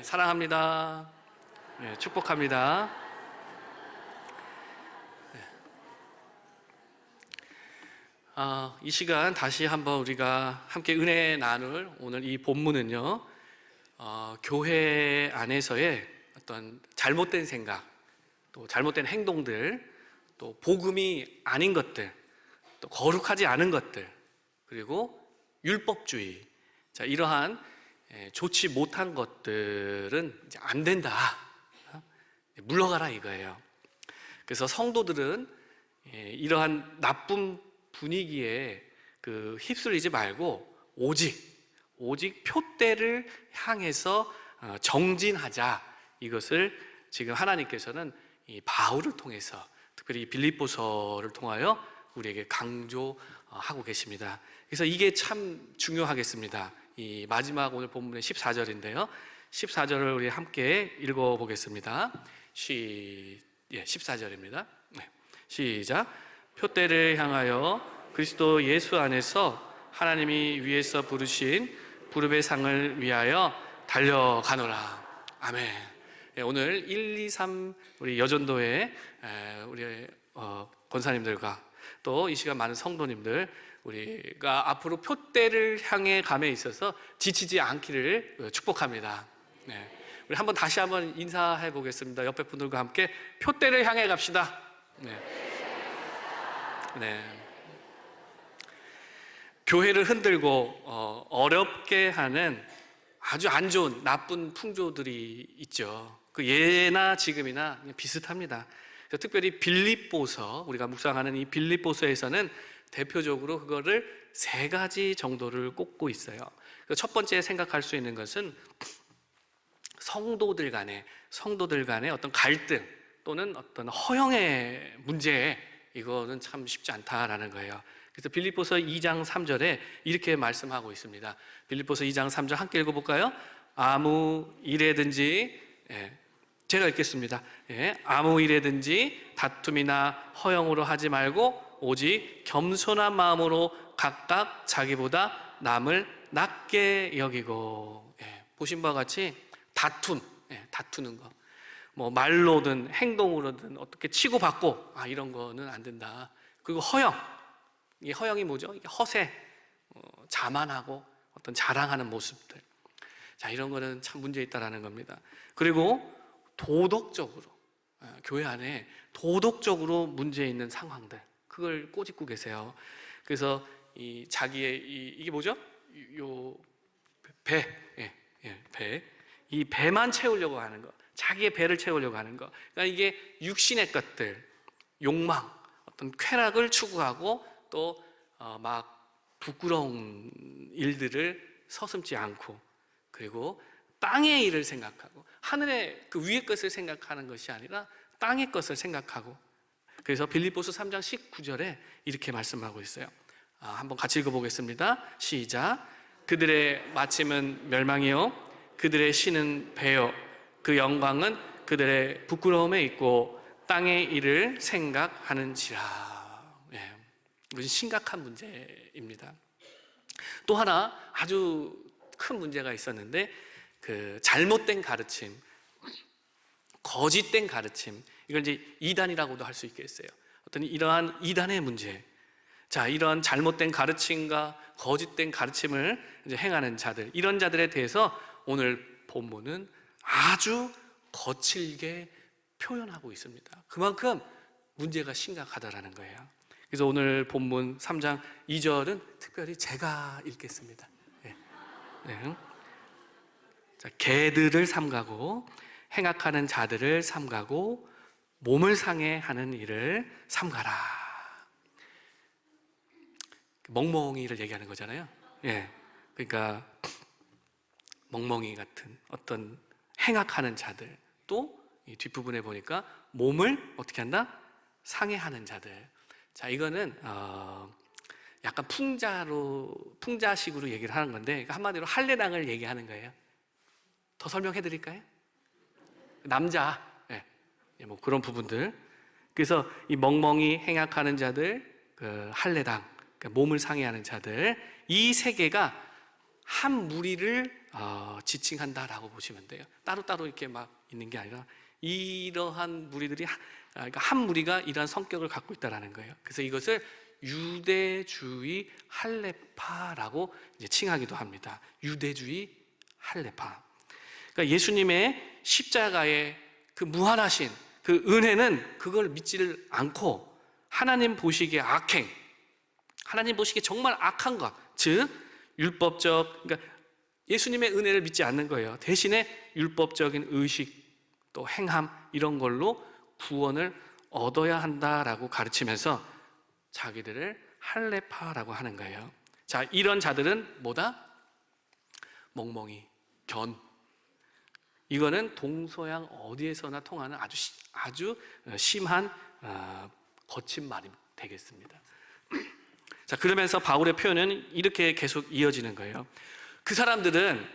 사랑합니다. 축복합니다. 이 시간 다시 한번 우리가 함께 은혜 나눌 오늘 이 본문은요, 교회 안에서의 어떤 잘못된 생각, 또 잘못된 행동들, 또 복음이 아닌 것들, 또 거룩하지 않은 것들, 그리고 율법주의, 자, 이러한 좋지 못한 것들은 이제 안 된다, 물러가라 이거예요. 그래서 성도들은 이러한 나쁜 분위기에 휩쓸리지 말고 오직 표대를 향해서 정진하자, 이것을 지금 하나님께서는 이 바울을 통해서, 특별히 빌립보서를 통하여 우리에게 강조하고 계십니다. 그래서 이게 참 중요하겠습니다. 이 마지막 오늘 본문의 14절인데요 14절을 우리 함께 읽어보겠습니다. 14절입니다 시작. 표대를 향하여 그리스도 예수 안에서 하나님이 위에서 부르신 부르의 상을 위하여 달려가노라. 아멘. 오늘 1, 2, 3 우리 여전도의 우리 권사님들과 또 이 시간 많은 성도님들, 우리가 앞으로 표대를 향해 감에 있어서 지치지 않기를 축복합니다. 우리 다시 한번 인사해 보겠습니다. 옆에 분들과 함께 표대를 향해 갑시다. 교회를 흔들고 어렵게 하는 아주 안 좋은 나쁜 풍조들이 있죠. 그 예나 지금이나 비슷합니다. 특별히 빌립보서, 우리가 묵상하는 이 빌립보서에서는 대표적으로 그거를 3가지 정도를 꼽고 있어요. 첫 번째 생각할 수 있는 것은 성도들 간의 어떤 갈등 또는 어떤 허영의 문제, 이거는 참 쉽지 않다라는 거예요. 그래서 빌립보서 2장 3절에 이렇게 말씀하고 있습니다. 빌립보서 2장 3절 함께 읽어볼까요? 아무 일에든지, 제가 읽겠습니다. 아무 일에든지 다툼이나 허영으로 하지 말고 오직 겸손한 마음으로 각각 자기보다 남을 낮게 여기고. 보신 바와 같이 다투는 거, 뭐 말로든 행동으로든 어떻게 치고받고, 이런 거는 안 된다. 그리고 이 허영이 뭐죠? 이게 허세, 자만하고 어떤 자랑하는 모습들, 자, 이런 거는 참 문제 있다라는 겁니다. 그리고 도덕적으로, 교회 안에 도덕적으로 문제 있는 상황들, 그걸 꼬집고 계세요. 그래서 이 자기의 이게 뭐죠? 이 배만 채우려고 하는 거, 자기의 배를 채우려고 하는 거, 그러니까 이게 육신의 것들, 욕망, 어떤 쾌락을 추구하고 또 막 부끄러운 일들을 서슴지 않고, 그리고 땅의 일을 생각하고, 하늘의 그 위의 것을 생각하는 것이 아니라 땅의 것을 생각하고. 그래서 빌립보서 3장 19절에 이렇게 말씀하고 있어요. 한번 같이 읽어보겠습니다. 시작. 그들의 마침은 멸망이요 그들의 신은 배요 그 영광은 그들의 부끄러움에 있고 땅의 일을 생각하는지라. 이것이 심각한 문제입니다. 또 하나 아주 큰 문제가 있었는데, 그 잘못된 가르침, 거짓된 가르침, 이걸 이제 이단이라고도 할 수 있겠어요. 어떤 이러한 이단의 문제, 자, 이러한 잘못된 가르침과 거짓된 가르침을 이제 행하는 자들, 이런 자들에 대해서 오늘 본문은 아주 거칠게 표현하고 있습니다. 그만큼 문제가 심각하다라는 거예요. 그래서 오늘 본문 3장 2절은 특별히 제가 읽겠습니다. 자, 개들을 삼가고 행악하는 자들을 삼가고 몸을 상해하는 일을 삼가라. 멍멍이를 얘기하는 거잖아요. 그러니까 멍멍이 같은 어떤 행악하는 자들, 또 이 뒷부분에 보니까 몸을 어떻게 한다? 상해하는 자들. 자, 이거는 약간 풍자식으로 얘기를 하는 건데, 한마디로 할례당을 얘기하는 거예요. 더 설명해 드릴까요? 남자, 뭐 그런 부분들. 그래서 이 멍멍이 행악하는 자들, 그 할례당, 그러니까 몸을 상해하는 자들, 이 세 개가 한 무리를 지칭한다라고 보시면 돼요. 따로따로 이렇게 막 있는 게 아니라 이러한 무리들이 그러니까 한 무리가 이러한 성격을 갖고 있다라는 거예요. 그래서 이것을 유대주의 할례파라고 이제 칭하기도 합니다. 유대주의 할례파. 그러니까 예수님의 십자가의 그 무한하신 그 은혜는 그걸 믿지를 않고 하나님 보시기에 악행, 하나님 보시기에 정말 악한 것, 즉 율법적, 그러니까 예수님의 은혜를 믿지 않는 거예요. 대신에 율법적인 의식 또 행함 이런 걸로 구원을 얻어야 한다라고 가르치면서 자기들을 할례파라고 하는 거예요. 자, 이런 자들은 뭐다? 멍멍이, 견. 이거는 동서양 어디에서나 통하는 아주 심한 거친 말이 되겠습니다. 자, 그러면서 바울의 표현은 이렇게 계속 이어지는 거예요. 그 사람들은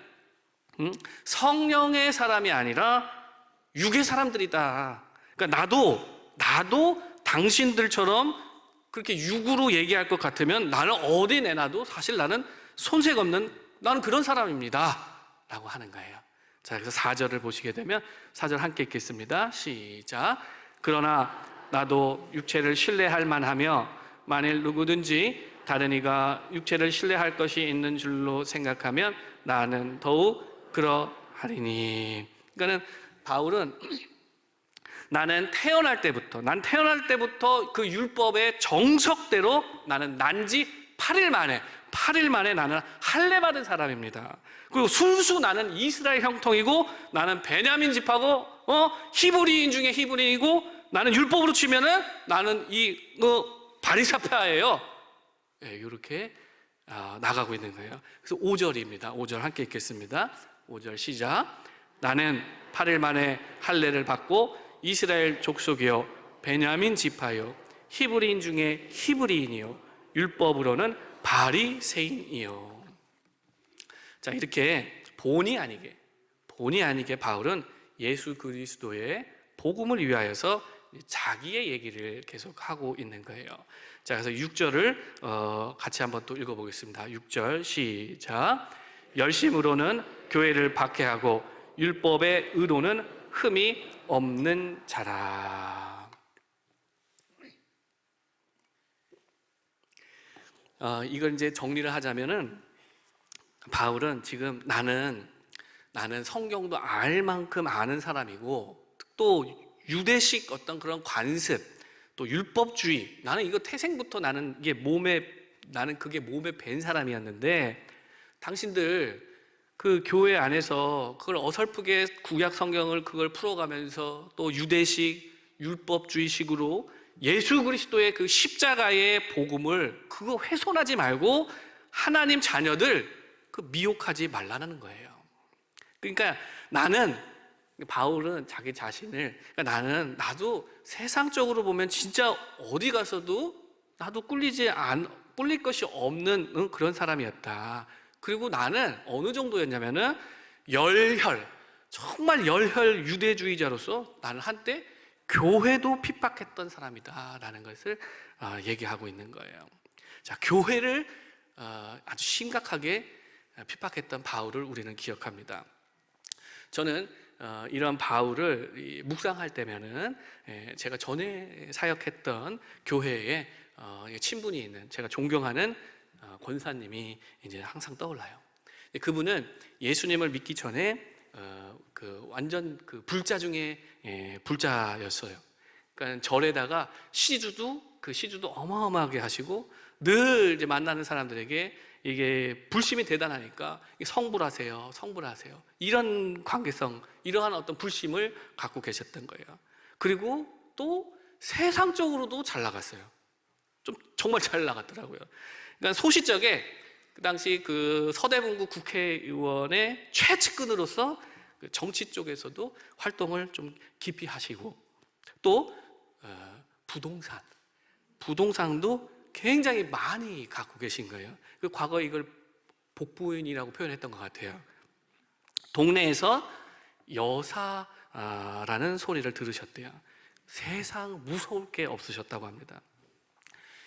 성령의 사람이 아니라 육의 사람들이다. 그러니까 나도 당신들처럼 그렇게 육으로 얘기할 것 같으면 나는 어디 내놔도 사실 나는 손색 없는 나는 그런 사람입니다 라고 하는 거예요. 자, 그래서 4절을 보시게 되면 4절 함께 읽겠습니다. 시작. 그러나 나도 육체를 신뢰할 만하며 만일 누구든지 다른 이가 육체를 신뢰할 것이 있는 줄로 생각하면 나는 더욱 그러하리니. 그러니까 바울은 난 태어날 때부터 그 율법의 정석대로 나는 난지 8일 만에 나는 할례받은 사람입니다. 그리고 순수 나는 이스라엘 형통이고 나는 베냐민 집하고 히브리인 중에 히브리인이고 나는 율법으로 치면은 나는 바리사파예요. 네, 이렇게 나가고 있는 거예요. 그래서 5절입니다. 5절 함께 읽겠습니다. 5절 시작. 나는 8일 만에 할례를 받고 이스라엘 족속이요 베냐민 지파요 히브리인 중에 히브리인이요 율법으로는 바리새인이요. 자, 이렇게 본의 아니게 바울은 예수 그리스도의 복음을 위하여서 자기의 얘기를 계속 하고 있는 거예요. 자, 그래서 6절을 같이 한번 또 읽어보겠습니다. 6절 시작. 열심으로는 교회를 박해하고 율법의 의도는 흠이 없는 자라. 이걸 이제 정리를 하자면은 바울은 지금 나는 성경도 알 만큼 아는 사람이고 또 유대식 어떤 그런 관습 또 율법주의 나는 이거 태생부터 나는 그게 몸에 밴 사람이었는데 당신들 그 교회 안에서 그걸 어설프게 구약 성경을 그걸 풀어가면서 또 유대식 율법주의식으로 예수 그리스도의 그 십자가의 복음을 그거 훼손하지 말고 하나님 자녀들 그 미혹하지 말라는 거예요. 그러니까 바울은 자기 자신을 나도 세상적으로 보면 진짜 어디 가서도 나도 꿀릴 것이 없는 그런 사람이었다. 그리고 나는 어느 정도였냐면은 정말 열혈 유대주의자로서 나는 한때 교회도 핍박했던 사람이다라는 것을 얘기하고 있는 거예요. 자, 교회를 아주 심각하게 핍박했던 바울을 우리는 기억합니다. 저는 이런 바울을 묵상할 때면은 제가 전에 사역했던 교회에 친분이 있는 제가 존경하는 권사님이 이제 항상 떠올라요. 그분은 예수님을 믿기 전에 완전 불자 중에 불자였어요. 그러니까 절에다가 시주도 어마어마하게 하시고 늘 이제 만나는 사람들에게 이게 불심이 대단하니까 성불하세요. 이런 관계성, 이러한 어떤 불심을 갖고 계셨던 거예요. 그리고 또 세상적으로도 잘 나갔어요. 정말 잘 나갔더라고요. 그러니까 소시적에 그 당시 그 서대문구 국회의원의 최측근으로서 그 정치 쪽에서도 활동을 좀 깊이 하시고 또 부동산도 굉장히 많이 갖고 계신 거예요. 그 과거에 이걸 복부인이라고 표현했던 것 같아요. 동네에서 여사라는 소리를 들으셨대요. 세상 무서울 게 없으셨다고 합니다.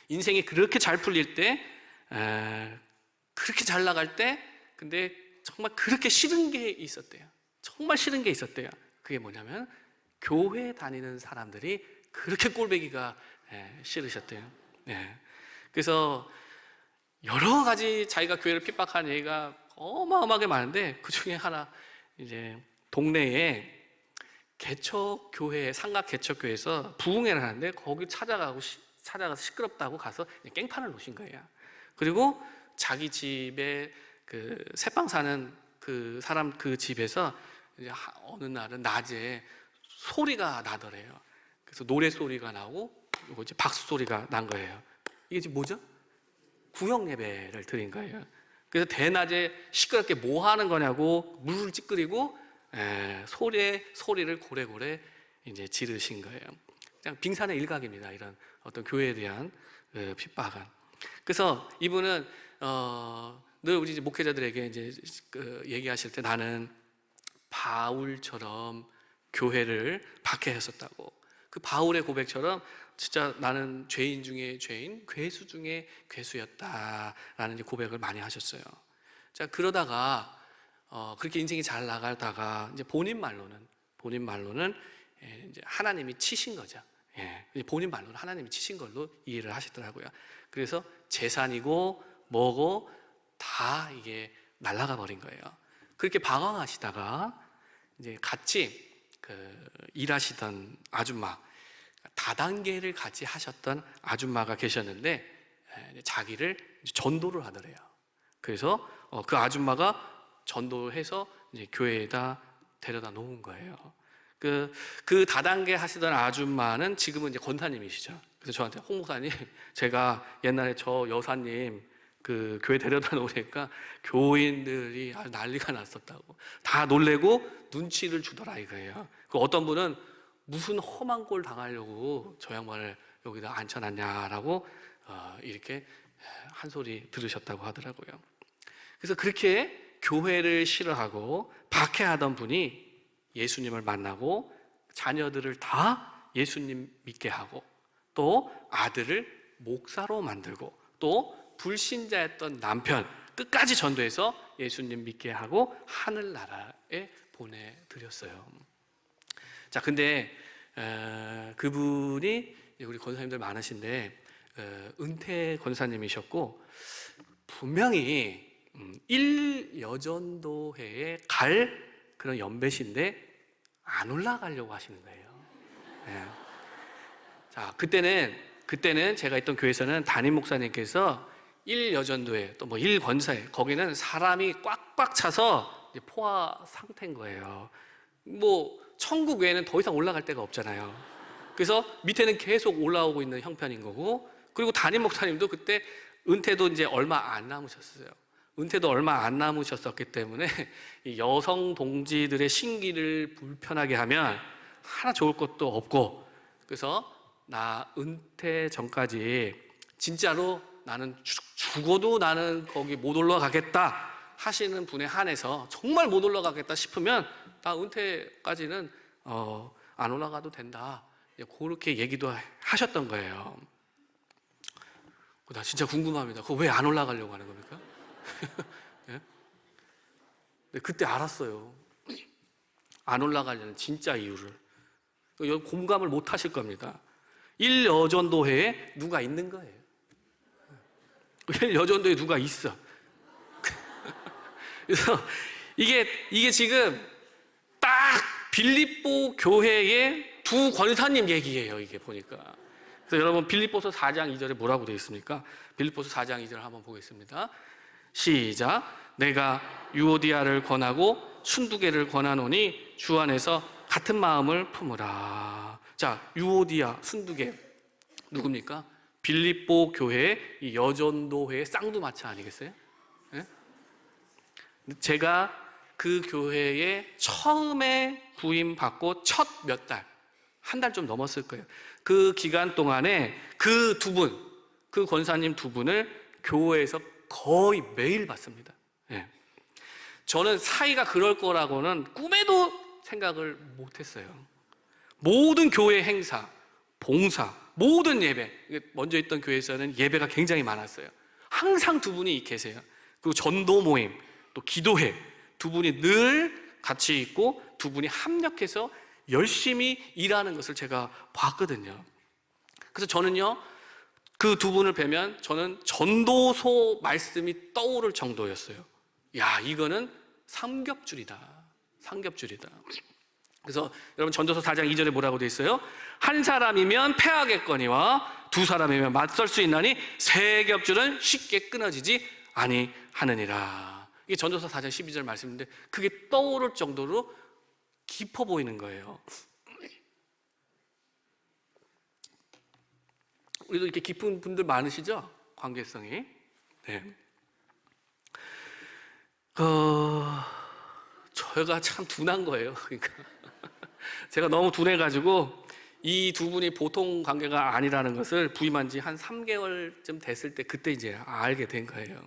인생이 그렇게 잘 풀릴 때, 그렇게 잘 나갈 때, 근데 정말 그렇게 싫은 게 있었대요. 정말 싫은 게 있었대요. 그게 뭐냐면 교회 다니는 사람들이 그렇게 꼴보기가 싫으셨대요. 그래서 여러 가지 자기가 교회를 핍박하는 얘기가 어마어마하게 많은데, 그 중에 하나, 이제 동네에 개척교회, 삼각 개척교회에서 부흥회를 하는데 거기 찾아가서 시끄럽다고 가서 깽판을 놓으신 거예요. 그리고 자기 집에 그 새빵 사는 그 사람 그 집에서 이제 어느 날은 낮에 소리가 나더래요. 그래서 노래 소리가 나고, 그리고 이제 박수 소리가 난 거예요. 이게 지금 뭐죠? 구역 예배를 드린 거예요. 그래서 대낮에 시끄럽게 뭐 하는 거냐고 물을 찌끄리고 소리를 고래고래 이제 지르신 거예요. 그냥 빙산의 일각입니다. 이런 어떤 교회에 대한 핍박은. 그래서 이분은 늘 우리 이제 목회자들에게 이제 얘기하실 때 나는 바울처럼 교회를 박해했었다고. 그 바울의 고백처럼 진짜 나는 죄인 중에 죄인, 괴수 중에 괴수였다라는 이제 고백을 많이 하셨어요. 자, 그러다가 그렇게 인생이 잘 나가다가 이제 본인 말로는 이제 하나님이 치신 거죠. 본인 말로는 하나님이 치신 걸로 이해를 하시더라고요. 그래서 재산이고 뭐고 다 이게 날아가 버린 거예요. 그렇게 방황하시다가 이제 같이 일하시던 아줌마, 다단계를 같이 하셨던 아줌마가 계셨는데 자기를 전도를 하더래요. 그래서 그 아줌마가 전도해서 이제 교회에다 데려다 놓은 거예요. 그 다단계 하시던 아줌마는 지금은 이제 권사님이시죠. 그래서 저한테 홍 목사님, 제가 옛날에 저 여사님 그 교회 데려다 놓으니까 교인들이 아주 난리가 났었다고, 다 놀래고 눈치를 주더라 이거예요. 그 어떤 분은 무슨 험한 꼴 당하려고 저 양반을 여기다 앉혀놨냐라고 이렇게 한 소리 들으셨다고 하더라고요. 그래서 그렇게 교회를 싫어하고 박해하던 분이 예수님을 만나고 자녀들을 다 예수님 믿게 하고, 또 아들을 목사로 만들고, 또 불신자였던 남편 끝까지 전도해서 예수님 믿게 하고 하늘나라에 보내드렸어요. 자, 근데 그분이 우리 권사님들 많으신데 은퇴 권사님이셨고, 분명히 1여전도회에 갈 그런 연배신데 안 올라가려고 하시는 거예요. 자, 그때는 제가 있던 교회에서는 담임 목사님께서 1여전도회 또 뭐 1권사회, 거기는 사람이 꽉꽉 차서 이제 포화 상태인 거예요. 뭐 천국 외에는 더 이상 올라갈 데가 없잖아요. 그래서 밑에는 계속 올라오고 있는 형편인 거고, 그리고 담임 목사님도 그때 은퇴도 이제 얼마 안 남으셨어요. 은퇴도 얼마 안 남으셨었기 때문에 이 여성 동지들의 심기를 불편하게 하면 하나 좋을 것도 없고, 그래서 나 은퇴 전까지 진짜로 나는 죽어도 나는 거기 못 올라가겠다 하시는 분에 한해서 정말 못 올라가겠다 싶으면 나 은퇴까지는 안 올라가도 된다, 그렇게 얘기도 하셨던 거예요. 나 진짜 궁금합니다. 그거 왜 안 올라가려고 하는 겁니까? 네? 그때 알았어요. 안 올라가려는 진짜 이유를. 공감을 못 하실 겁니다. 1여전도회에 누가 있는 거예요. 1여전도에 누가 있어. 그래서 이게 지금 딱 빌립보 교회의 두 권사님 얘기예요. 이게 보니까. 그래서 여러분 빌립보서 4장 2절에 뭐라고 되어 있습니까? 빌립보서 4장 2절 한번 보겠습니다. 시작. 내가 유오디아를 권하고 순두개를 권하노니 주 안에서 같은 마음을 품으라. 자, 유오디아, 순두개 누굽니까? 빌립보 교회의 이 여전도회의 쌍두마차 아니겠어요? 네? 제가 그 교회에 처음에 부임받고 첫 몇 달, 한 달 좀 넘었을 거예요. 그 기간 동안에 그 두 분, 그 권사님 두 분을 교회에서 거의 매일 봤습니다. 네. 저는 사이가 그럴 거라고는 꿈에도 생각을 못했어요. 모든 교회 행사, 봉사, 모든 예배, 먼저 있던 교회에서는 예배가 굉장히 많았어요. 항상 두 분이 계세요. 그리고 전도 모임, 또 기도회, 두 분이 늘 같이 있고 두 분이 합력해서 열심히 일하는 것을 제가 봤거든요. 그래서 저는요, 그 두 분을 뵈면 저는 전도서 말씀이 떠오를 정도였어요. 야, 이거는 삼겹줄이다. 삼겹줄이다. 그래서 여러분 전도서 4장 2절에 뭐라고 되어 있어요? 한 사람이면 패하겠거니와 두 사람이면 맞설 수 있나니 세 겹줄은 쉽게 끊어지지 아니하느니라. 이게 전도서 4장 12절 말씀인데 그게 떠오를 정도로 깊어 보이는 거예요. 우리도 이렇게 깊은 분들 많으시죠? 관계성이. 네. 저희가 참 둔한 거예요. 그러니까 제가 너무 둔해가지고 이 두 분이 보통 관계가 아니라는 것을 부임한 지 한 3개월쯤 됐을 때 그때 이제 알게 된 거예요.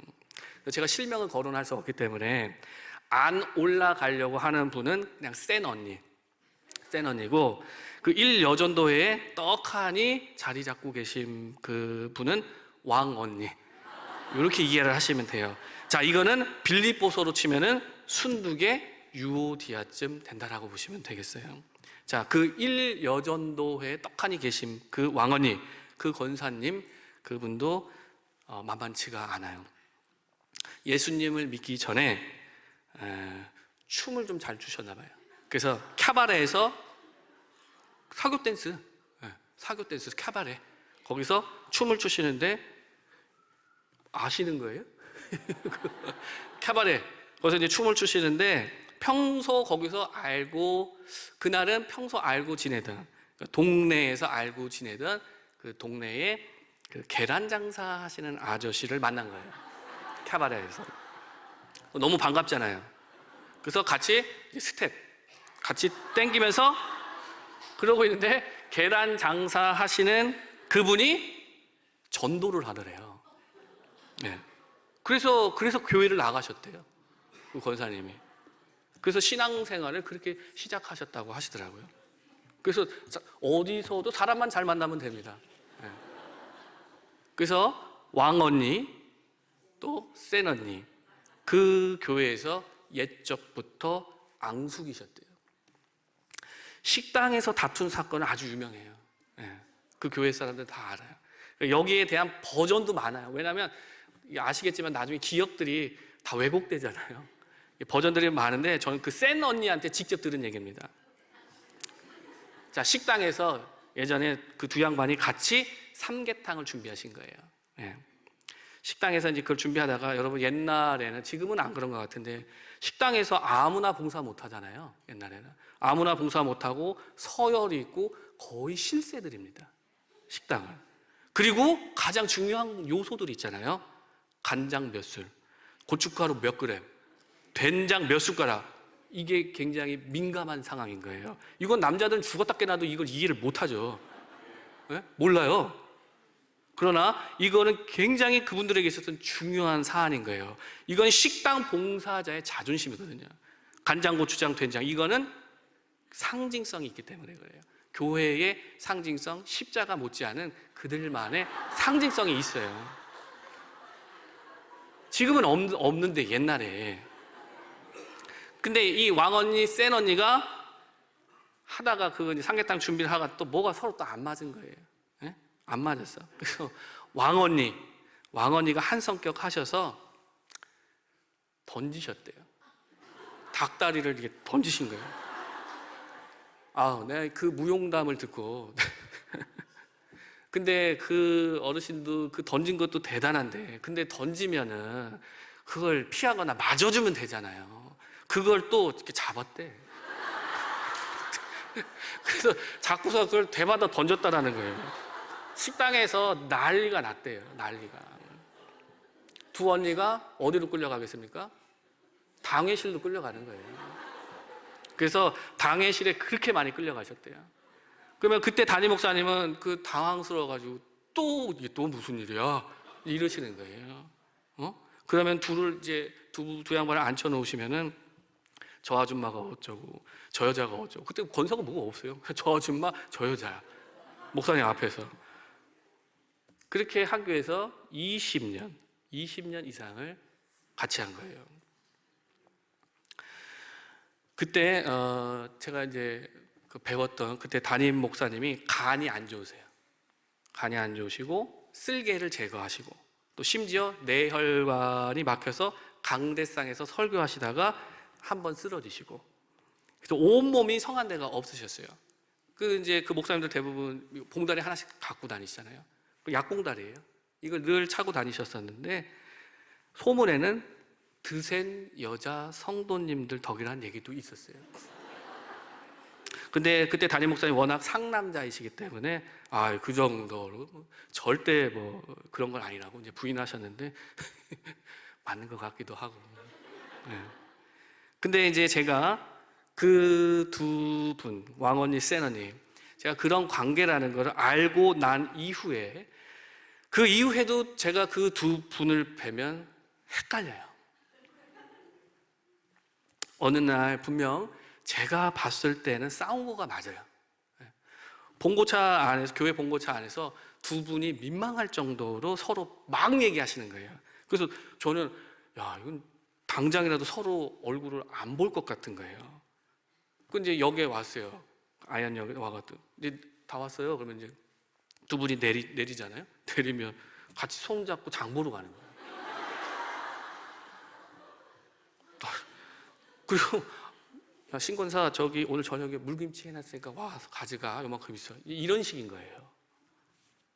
제가 실명을 거론할 수 없기 때문에 안 올라가려고 하는 분은 그냥 센 언니고 그 1여전도회에 떡하니 자리 잡고 계신 그 분은 왕 언니. 이렇게 이해를 하시면 돼요. 자, 이거는 빌립보서로 치면은 순두개 유오디아쯤 된다라고 보시면 되겠어요. 자, 그 1여전도회에 떡하니 계신 그 왕언니, 그 권사님, 그분도 만만치가 않아요. 예수님을 믿기 전에 춤을 좀 잘 추셨나 봐요. 그래서 캬바레에서 사교 댄스 캬바레, 거기서 춤을 추시는데 아시는 거예요? 캬바레 거기서 이제 춤을 추시는데 평소 거기서 알고, 그날은 평소 알고 지내던, 동네에서 알고 지내던 그 동네에 그 계란 장사 하시는 아저씨를 만난 거예요. 캬바레에서. 너무 반갑잖아요. 그래서 같이 스텝 같이 땡기면서 그러고 있는데 계란 장사 하시는 그분이 전도를 하더래요. 네. 그래서 교회를 나가셨대요. 그 권사님이. 그래서 신앙생활을 그렇게 시작하셨다고 하시더라고요. 그래서 어디서도 사람만 잘 만나면 됩니다. 네. 그래서 왕언니 또 센언니, 그 교회에서 옛적부터 앙숙이셨대요. 식당에서 다툰 사건은 아주 유명해요. 네. 그 교회 사람들 다 알아요. 여기에 대한 버전도 많아요. 왜냐하면 아시겠지만 나중에 기억들이 다 왜곡되잖아요. 버전들이 많은데 저는 그 센 언니한테 직접 들은 얘기입니다. 자, 식당에서 예전에 그 두 양반이 같이 삼계탕을 준비하신 거예요. 네. 식당에서 이제 그걸 준비하다가, 여러분 옛날에는, 지금은 안 그런 것 같은데 식당에서 아무나 봉사 못 하잖아요. 옛날에는 아무나 봉사 못 하고 서열이 있고 거의 실세들입니다. 식당은. 그리고 가장 중요한 요소들이 있잖아요. 간장 몇 술, 고춧가루 몇 그램, 된장 몇 숟가락. 이게 굉장히 민감한 상황인 거예요. 이건 남자들은 죽었다 깨나도 이걸 이해를 못 하죠. 네? 몰라요. 그러나 이거는 굉장히 그분들에게 있어서는 중요한 사안인 거예요. 이건 식당 봉사자의 자존심이거든요. 간장, 고추장, 된장, 이거는 상징성이 있기 때문에 그래요. 교회의 상징성, 십자가 못지않은 그들만의 상징성이 있어요. 지금은 없는데 옛날에. 근데 이 왕언니, 센언니가 하다가 그 삼계탕 준비를 하다가 또 뭐가 서로 또 안 맞은 거예요. 네? 안 맞았어. 그래서 왕언니가 한 성격 하셔서 던지셨대요. 닭다리를 이렇게 던지신 거예요. 아, 내가 그 무용담을 듣고 근데 그 어르신도 그 던진 것도 대단한데, 근데 던지면은 그걸 피하거나 맞아주면 되잖아요. 그걸 또 이렇게 잡았대. 그래서 자꾸서 그걸 되마다 던졌다라는 거예요. 식당에서 난리가 났대요. 난리가. 두 언니가 어디로 끌려가겠습니까? 당회실로 끌려가는 거예요. 그래서 당회실에 그렇게 많이 끌려가셨대요. 그러면 그때 담임 목사님은 그 당황스러워가지고 이게 또 무슨 일이야? 이러시는 거예요. 그러면 두 양반을 앉혀놓으시면은 저 아줌마가 어쩌고 저 여자가 어쩌고. 그때 권사가 뭐가 없어요. 저 아줌마, 저 여자야. 목사님 앞에서. 그렇게 학교에서 20년 이상을 같이 한 거예요. 그때 제가 이제 배웠던 그때 담임 목사님이 간이 안 좋으세요. 간이 안 좋으시고 쓸개를 제거하시고 또 심지어 뇌혈관이 막혀서 강대상에서 설교하시다가 한번 쓰러지시고 그래서 온몸이 성한 데가 없으셨어요. 이제 그 목사님들 대부분 봉다리 하나씩 갖고 다니시잖아요. 약봉다리예요. 이걸 늘 차고 다니셨었는데 소문에는 드센 여자 성도님들 덕이라는 얘기도 있었어요. 근데 그때 담임 목사님 워낙 상남자이시기 때문에 그 정도로 절대 뭐 그런 건 아니라고 이제 부인하셨는데 맞는 것 같기도 하고. 네. 근데 이제 제가 그 두 분, 왕언니, 세너님, 제가 그런 관계라는 걸 알고 난 이후에 그 이후에도 제가 그 두 분을 뵈면 헷갈려요. 어느 날 분명 제가 봤을 때는 싸운 거가 맞아요. 봉고차 안에서, 교회 봉고차 안에서 두 분이 민망할 정도로 서로 막 얘기하시는 거예요. 그래서 저는 이건 당장이라도 서로 얼굴을 안 볼 것 같은 거예요. 이제 역에 왔어요. 아얀역에 와가지고 이제 다 왔어요. 그러면 이제 두 분이 내리잖아요. 내리면 같이 손잡고 장 보러 가는 거예요. 그리고 신권사 저기 오늘 저녁에 물김치 해놨으니까 와서 가져가 요만큼 있어. 이런 식인 거예요.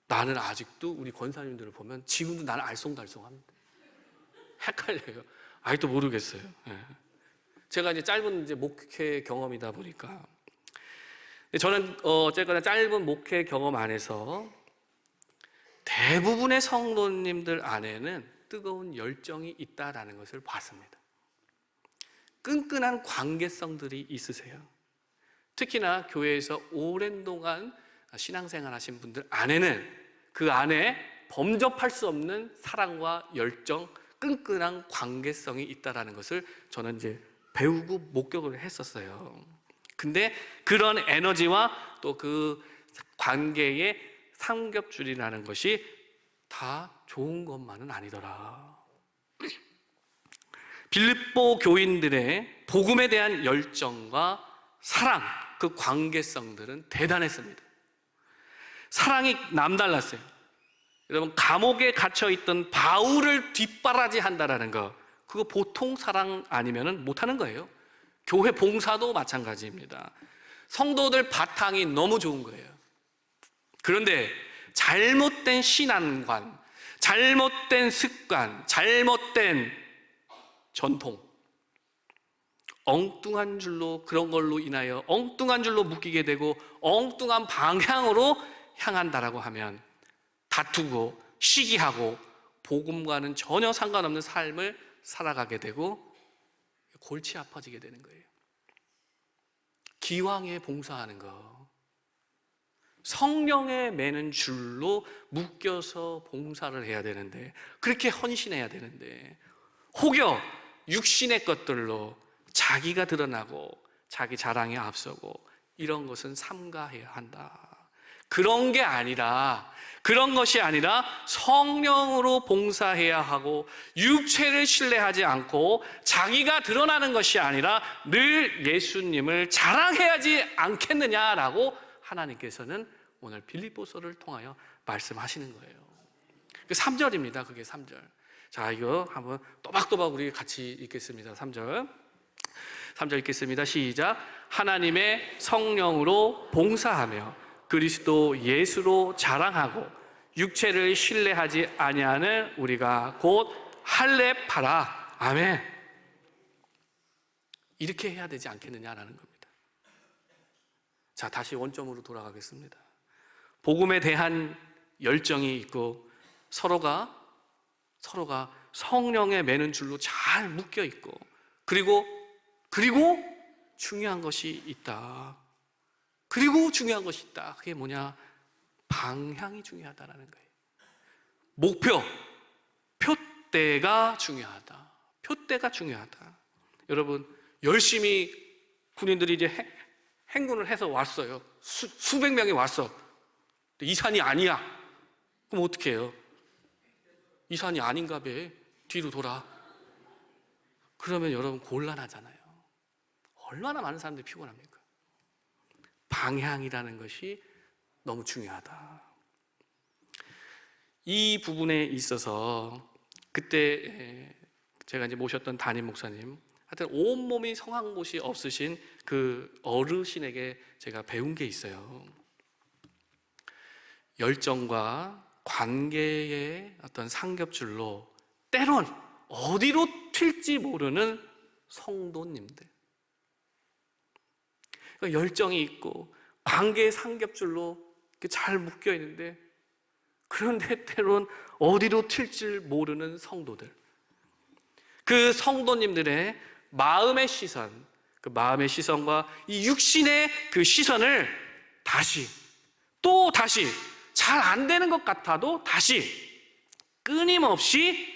나는 아직도 우리 권사님들을 보면 지금도 나는 알쏭달쏭합니다. 헷갈려요. 아직도 모르겠어요. 제가 이제 짧은 이제 목회 경험이다 보니까 저는 어쨌거나 짧은 목회 경험 안에서 대부분의 성도님들 안에는 뜨거운 열정이 있다라는 것을 봤습니다. 끈끈한 관계성들이 있으세요. 특히나 교회에서 오랜 동안 신앙생활 하신 분들 안에는 그 안에 범접할 수 없는 사랑과 열정, 끈끈한 관계성이 있다라는 것을 저는 이제 배우고 목격을 했었어요. 근데 그런 에너지와 또 그 관계의 삼겹줄이라는 것이 다 좋은 것만은 아니더라. 빌립보 교인들의 복음에 대한 열정과 사랑, 그 관계성들은 대단했습니다. 사랑이 남달랐어요. 여러분, 감옥에 갇혀있던 바울을 뒷바라지한다라는 거, 그거 보통 사랑 아니면 못하는 거예요. 교회 봉사도 마찬가지입니다. 성도들 바탕이 너무 좋은 거예요. 그런데 잘못된 신앙관, 잘못된 습관, 잘못된 전통, 엉뚱한 줄로, 그런 걸로 인하여 엉뚱한 줄로 묶이게 되고 엉뚱한 방향으로 향한다라고 하면 다투고 시기하고 복음과는 전혀 상관없는 삶을 살아가게 되고 골치 아파지게 되는 거예요. 기왕에 봉사하는 거, 성령에 매는 줄로 묶여서 봉사를 해야 되는데, 그렇게 헌신해야 되는데 혹여 육신의 것들로 자기가 드러나고 자기 자랑에 앞서고 이런 것은 삼가해야 한다. 그런 것이 아니라 성령으로 봉사해야 하고 육체를 신뢰하지 않고 자기가 드러나는 것이 아니라 늘 예수님을 자랑해야지 않겠느냐라고 하나님께서는 오늘 빌립보서를 통하여 말씀하시는 거예요. 3절입니다. 그게 3절. 자, 이거 한번 또박또박 우리 같이 읽겠습니다. 3절 읽겠습니다. 시작. 하나님의 성령으로 봉사하며 그리스도 예수로 자랑하고 육체를 신뢰하지 아니하는 우리가 곧 할례파라. 아멘. 이렇게 해야 되지 않겠느냐라는 겁니다. 자, 다시 원점으로 돌아가겠습니다. 복음에 대한 열정이 있고 서로가 성령에 매는 줄로 잘 묶여 있고 그리고 중요한 것이 있다. 그게 뭐냐? 방향이 중요하다라는 거예요. 목표, 표대가 중요하다. 여러분, 열심히 군인들이 이제 행군을 해서 왔어요. 수백 명이 왔어. 이 산이 아니야. 그럼 어떻게 해요? 이 산이 아닌가 봐. 뒤로 돌아. 그러면 여러분 곤란하잖아요. 얼마나 많은 사람들이 피곤합니까? 방향이라는 것이 너무 중요하다. 이 부분에 있어서 그때 제가 이제 모셨던 담임 목사님, 하여튼 온몸이 성한 곳이 없으신 그 어르신에게 제가 배운 게 있어요. 열정과 관계의 어떤 삼겹줄로 때론 어디로 튈지 모르는 성도님들, 그러니까 열정이 있고 관계의 삼겹줄로 이렇게 잘 묶여 있는데, 그런데 때론 어디로 튈지 모르는 성도들, 그 성도님들의 마음의 시선, 그 마음의 시선과 이 육신의 그 시선을 다시 또 다시 잘 안 되는 것 같아도 다시 끊임없이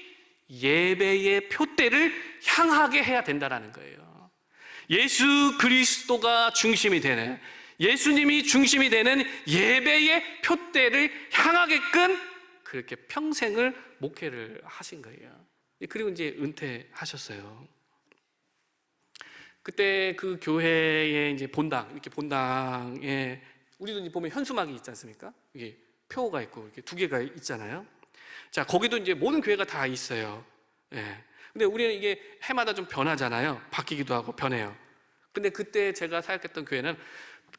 예배의 표대를 향하게 해야 된다는 거예요. 예수 그리스도가 중심이 되는, 예수님이 중심이 되는 예배의 표대를 향하게끔 그렇게 평생을 목회를 하신 거예요. 그리고 이제 은퇴하셨어요. 그때 그 교회의 이제 본당, 이렇게 본당에 우리도 이제 보면 현수막이 있지 않습니까? 이게 표가 있고 이렇게 두 개가 있잖아요. 자, 거기도 이제 모든 교회가 다 있어요. 예. 근데 우리는 이게 해마다 좀 변하잖아요. 바뀌기도 하고 변해요. 근데 그때 제가 사역했던 교회는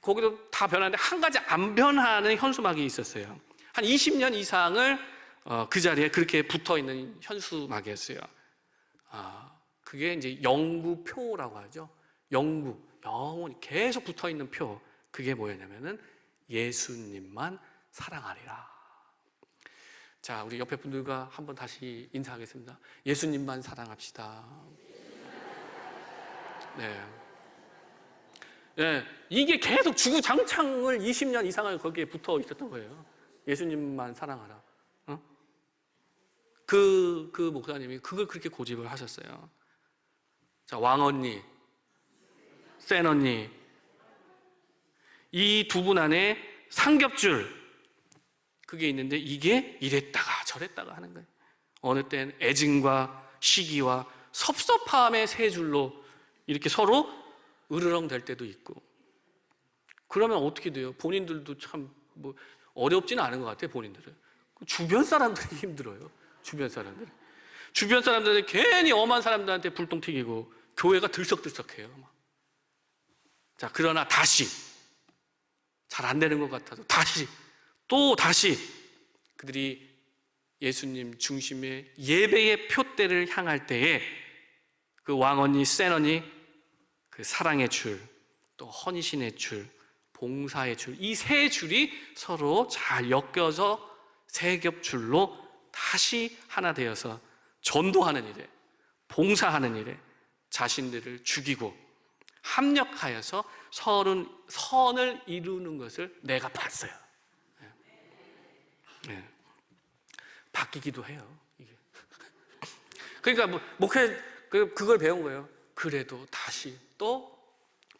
거기도 다 변하는데 한 가지 안 변하는 현수막이 있었어요. 한 20년 이상을 그 자리에 그렇게 붙어 있는 현수막이었어요. 그게 이제 영구표라고 하죠. 영원히 계속 붙어 있는 표. 그게 뭐였냐면은 예수님만 사랑하리라. 자, 우리 옆에 분들과 한번 다시 인사하겠습니다. 예수님만 사랑합시다. 네. 네, 이게 계속 주구장창을 20년 이상을 거기에 붙어 있었던 거예요. 예수님만 사랑하라. 그 목사님이 그걸 그렇게 고집을 하셨어요. 자, 왕언니, 센언니, 이 두 분 안에 삼겹줄, 그게 있는데 이게 이랬다가 저랬다가 하는 거예요. 어느 때는 애증과 시기와 섭섭함의 세 줄로 이렇게 서로 으르렁 될 때도 있고. 그러면 어떻게 돼요? 본인들도 참 뭐 어렵지는 않은 것 같아요. 본인들은 주변 사람들이 힘들어요. 주변 사람들은 괜히 엄한 사람들한테 불똥 튀기고 교회가 들썩들썩해요. 자, 그러나 다시 잘 안 되는 것 같아도 다시 또 다시 그들이 예수님 중심의 예배의 표대를 향할 때에 그 왕언니, 센언니, 그 사랑의 줄, 또 헌신의 줄, 봉사의 줄, 이 세 줄이 서로 잘 엮여서 세 겹줄로 다시 하나 되어서 전도하는 일에, 봉사하는 일에 자신들을 죽이고 합력하여서 선을 이루는 것을 내가 봤어요. 네. 바뀌기도 해요. 이게. 그러니까 목회 그걸 배운 거예요. 그래도 다시 또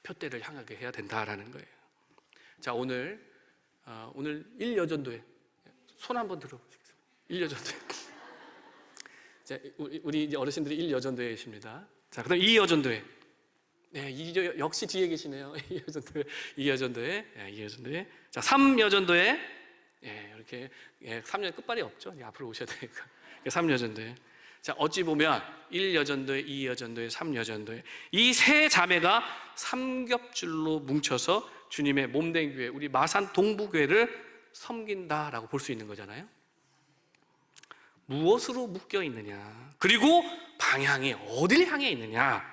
표대를 향하게 해야 된다라는 거예요. 자, 오늘 1여전도회 손 한번 들어보시겠습니다. 1여전도회. 자, 우리 이제 어르신들이 1여전도회이십니다. 자, 그다음 2여전도회. 네, 역시 뒤에 계시네요. 2여전도회. 네, 2여전도회. 자, 3여전도회. 예, 이렇게 3년 끝발이 없죠. 앞으로 오셔야 되니까. 3여전도회. 자, 어찌 보면 1여전도회, 2여전도회, 3여전도회, 이 세 자매가 삼겹줄로 뭉쳐서 주님의 몸된 교회, 우리 마산 동부교회를 섬긴다라고 볼 수 있는 거잖아요. 무엇으로 묶여 있느냐, 그리고 방향이 어딜 향해 있느냐,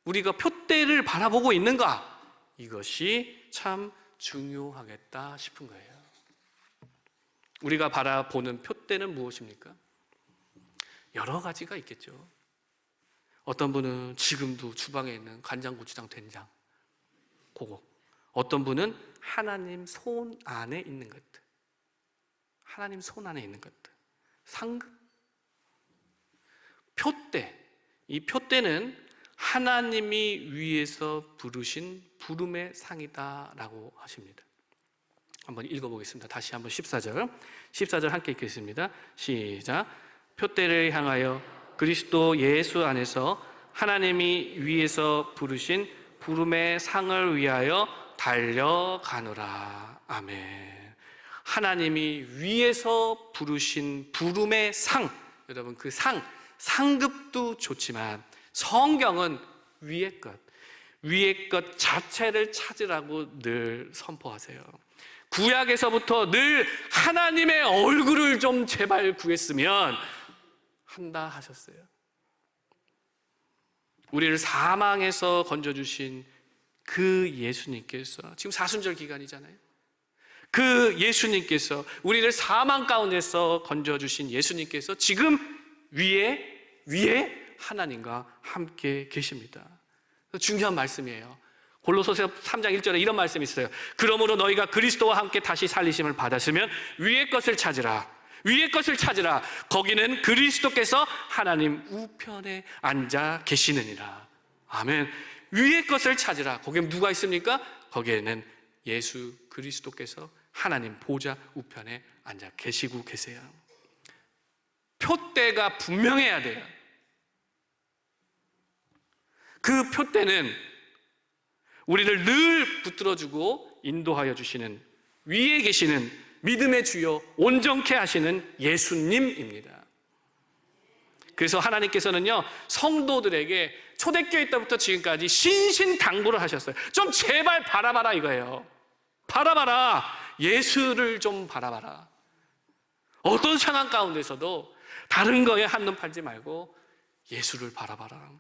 우리가 표대를 바라보고 있는가, 이것이 참 중요하겠다 싶은 거예요. 우리가 바라보는 표대는 무엇입니까? 여러 가지가 있겠죠. 어떤 분은 지금도 주방에 있는 간장, 고추장, 된장, 그거. 어떤 분은 하나님 손 안에 있는 것들, 하나님 손 안에 있는 것들, 상급, 표대. 이 표대는 하나님이 위에서 부르신 부름의 상이다라고 하십니다. 한번 읽어보겠습니다. 다시 한번 14절 함께 읽겠습니다. 시작. 표대를 향하여 그리스도 예수 안에서 하나님이 위에서 부르신 부름의 상을 위하여 달려가노라. 아멘. 하나님이 위에서 부르신 부름의 상, 여러분 그 상급도 좋지만 성경은 위의 것 자체를 찾으라고 늘 선포하세요. 구약에서부터 늘 하나님의 얼굴을 좀 제발 구했으면 한다 하셨어요. 우리를 사망에서 건져주신 그 예수님께서, 지금 사순절 기간이잖아요. 그 예수님께서, 우리를 사망 가운데서 건져주신 예수님께서 지금 위에 하나님과 함께 계십니다. 중요한 말씀이에요. 골로새서 3장 1절에 이런 말씀이 있어요. 그러므로 너희가 그리스도와 함께 다시 살리심을 받았으면 위의 것을 찾으라. 위의 것을 찾으라. 거기는 그리스도께서 하나님 우편에 앉아 계시느니라. 아멘. 위의 것을 찾으라. 거기에 누가 있습니까? 거기에는 예수 그리스도께서 하나님 보좌 우편에 앉아 계시고 계세요. 표대가 분명해야 돼요. 그 표대는 우리를 늘 붙들어주고 인도하여 주시는 위에 계시는 믿음의 주요 온전케 하시는 예수님입니다. 그래서 하나님께서는요, 성도들에게 초대교회 때부터 지금까지 신신당부를 하셨어요. 좀 제발 바라봐라 이거예요. 바라봐라. 예수를 좀 바라봐라. 어떤 상황 가운데서도 다른 거에 한눈 팔지 말고 예수를 바라봐라.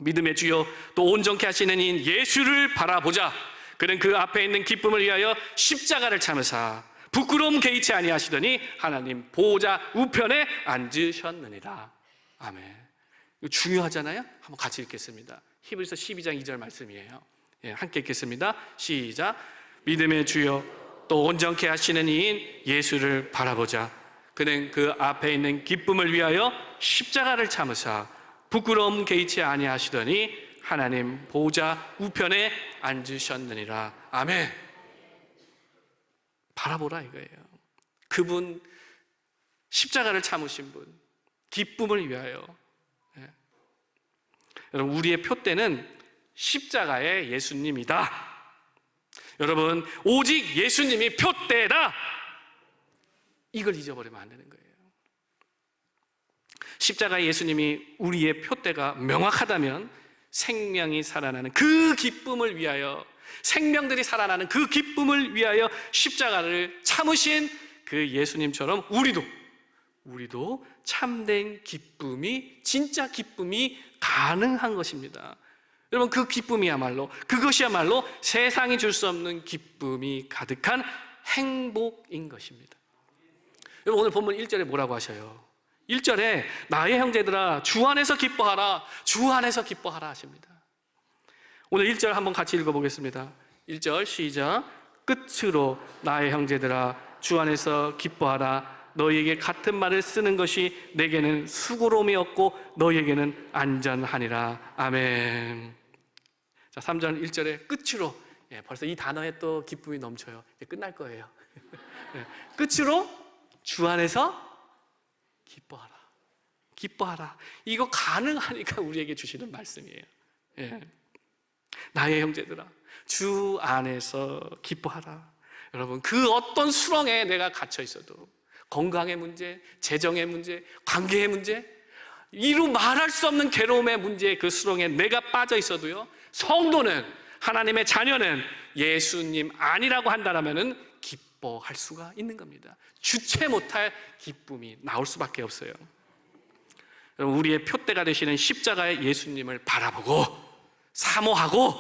믿음의 주요 또 온전케 하시는 이인 예수를 바라보자. 그는 그 앞에 있는 기쁨을 위하여 십자가를 참으사 부끄러움 개의치 아니하시더니 하나님 보호자 우편에 앉으셨느니라. 아멘. 이거 중요하잖아요. 한번 같이 읽겠습니다. 히브리서 12장 2절 말씀이에요. 함께 읽겠습니다. 시작. 믿음의 주요 또 온전케 하시는 이인 예수를 바라보자. 그는 그 앞에 있는 기쁨을 위하여 십자가를 참으사 부끄러움 개의치 아니하시더니 하나님 보호자 우편에 앉으셨느니라. 아멘. 바라보라 이거예요. 그분, 십자가를 참으신 분, 기쁨을 위하여. 여러분, 우리의 표대는 십자가의 예수님이다. 여러분, 오직 예수님이 표대다. 이걸 잊어버리면 안 되는 거예요. 십자가의 예수님이 우리의 표대가 명확하다면 생명이 살아나는 그 기쁨을 위하여, 생명들이 살아나는 그 기쁨을 위하여 십자가를 참으신 그 예수님처럼 우리도 참된 기쁨이, 진짜 기쁨이 가능한 것입니다. 여러분, 그 기쁨이야말로, 그것이야말로 세상이 줄 수 없는 기쁨이 가득한 행복인 것입니다. 여러분, 오늘 본문 1절에 뭐라고 하셔요? 1절에 나의 형제들아 주 안에서 기뻐하라, 주 안에서 기뻐하라 하십니다. 오늘 1절 한번 같이 읽어보겠습니다. 1절 시작. 끝으로 나의 형제들아 주 안에서 기뻐하라. 너희에게 같은 말을 쓰는 것이 내게는 수고로움이 없고 너희에게는 안전하니라. 아멘. 자, 3절 1절에 끝으로, 벌써 이 단어에 또 기쁨이 넘쳐요. 이제 끝날 거예요. 끝으로 주 안에서 기뻐하라. 기뻐하라. 이거 가능하니까 우리에게 주시는 말씀이에요. 나의 형제들아 주 안에서 기뻐하라. 여러분, 그 어떤 수렁에 내가 갇혀 있어도, 건강의 문제, 재정의 문제, 관계의 문제, 이루 말할 수 없는 괴로움의 문제의 그 수렁에 내가 빠져 있어도요, 성도는, 하나님의 자녀는 예수님 아니라고 한다면은 기뻐할 수가 있는 겁니다. 주체 못할 기쁨이 나올 수밖에 없어요. 여러분, 우리의 표대가 되시는 십자가의 예수님을 바라보고 사모하고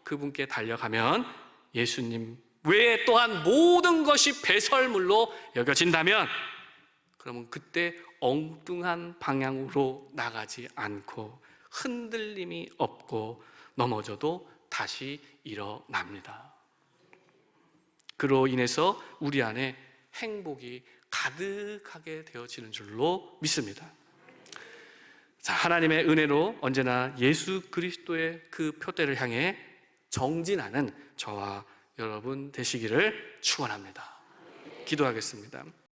그분께 달려가면 예수님 외에 또한 모든 것이 배설물로 여겨진다면, 그러면 그때 엉뚱한 방향으로 나가지 않고 흔들림이 없고 넘어져도 다시 일어납니다. 그로 인해서 우리 안에 행복이 가득하게 되어지는 줄로 믿습니다. 자, 하나님의 은혜로 언제나 예수 그리스도의 그 표대를 향해 정진하는 저와 여러분 되시기를 축원합니다. 기도하겠습니다.